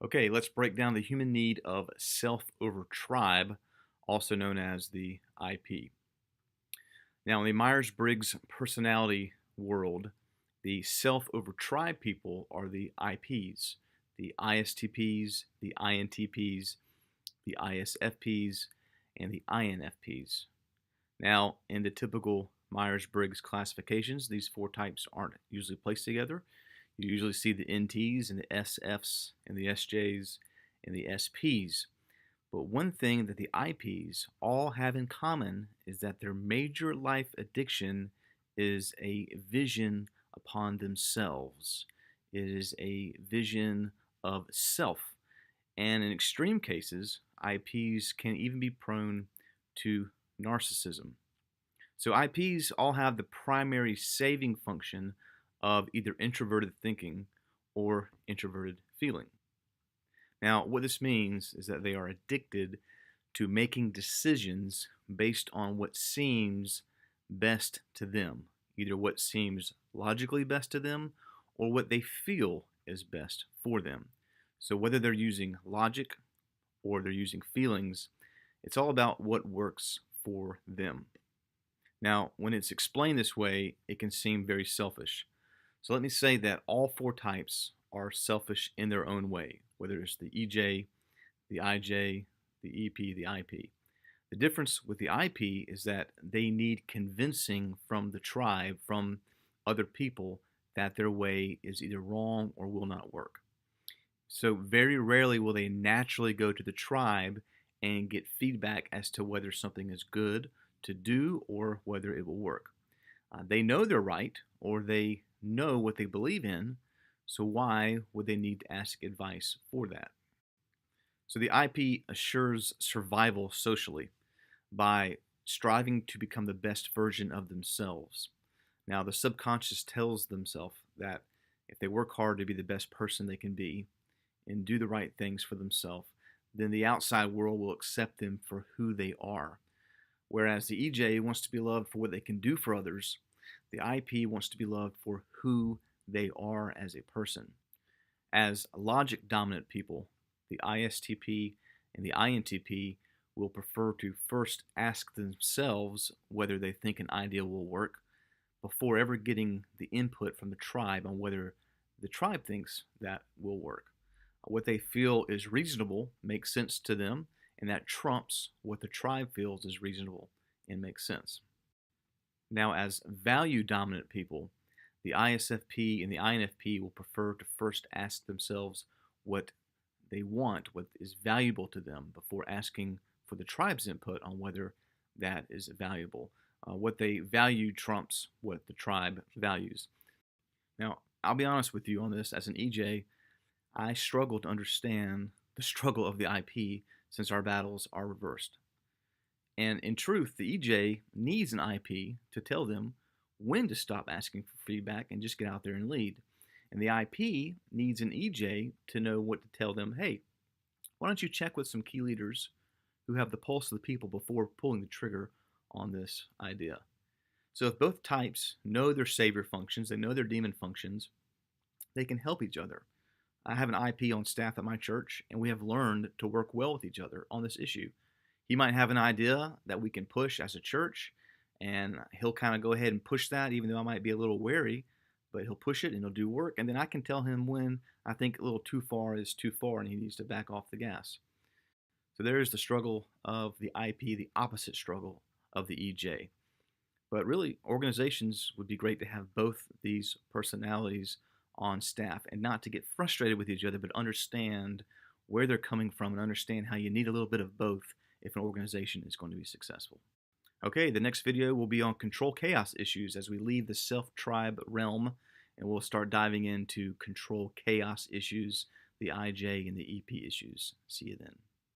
Okay, let's break down the human need of self over tribe, also known as the IP. Now, in the Myers-Briggs personality world, the self over tribe people are the IPs, the ISTPs, the INTPs, the ISFPs, and the INFPs. Now, in the typical Myers-Briggs classifications, these four types aren't usually placed together. You usually see the NTs and the SFs and the SJs and the SPs. But one thing that the IPs all have in common is that their major life addiction is a vision upon themselves. It is a vision of self. And in extreme cases, IPs can even be prone to narcissism. So IPs all have the primary saving function of either introverted thinking or introverted feeling. Now, what this means is that they are addicted to making decisions based on what seems best to them, either what seems logically best to them or what they feel is best for them. So whether they're using logic or they're using feelings, it's all about what works for them. Now, when it's explained this way, it can seem very selfish. So let me say that all four types are selfish in their own way, whether it's the EJ, the IJ, the EP, the IP. The difference with the IP is that they need convincing from the tribe, from other people, that their way is either wrong or will not work. So very rarely will they naturally go to the tribe and get feedback as to whether something is good to do or whether it will work. They know they're right, or they know what they believe in, so why would they need to ask advice for that? So the IP assures survival socially by striving to become the best version of themselves. Now, the subconscious tells themselves that if they work hard to be the best person they can be and do the right things for themselves, then the outside world will accept them for who they are. Whereas the EJ wants to be loved for what they can do for others, the IP wants to be loved for who they are as a person. As logic dominant people, the ISTP and the INTP will prefer to first ask themselves whether they think an idea will work before ever getting the input from the tribe on whether the tribe thinks that will work. What they feel is reasonable makes sense to them, and that trumps what the tribe feels is reasonable and makes sense. Now, as value-dominant people, the ISFP and the INFP will prefer to first ask themselves what they want, what is valuable to them, before asking for the tribe's input on whether that is valuable. What they value trumps what the tribe values. Now, I'll be honest with you on this. As an EJ, I struggle to understand the struggle of the IP since our battles are reversed. And in truth, the EJ needs an IP to tell them when to stop asking for feedback and just get out there and lead. And the IP needs an EJ to know what to tell them. Hey, why don't you check with some key leaders who have the pulse of the people before pulling the trigger on this idea? So if both types know their savior functions, they know their demon functions, they can help each other. I have an IP on staff at my church, and we have learned to work well with each other on this issue. He might have an idea that we can push as a church, and he'll kind of go ahead and push that, even though I might be a little wary, but he'll push it and he'll do work. And then I can tell him when I think a little too far is too far and he needs to back off the gas. So there's the struggle of the IP, the opposite struggle of the EJ. But really, organizations would be great to have both these personalities on staff and not to get frustrated with each other, but understand where they're coming from and understand how you need a little bit of both if an organization is going to be successful. Okay, the next video will be on control chaos issues as we leave the self-tribe realm and we'll start diving into control chaos issues, the IJ and the EP issues. See you then.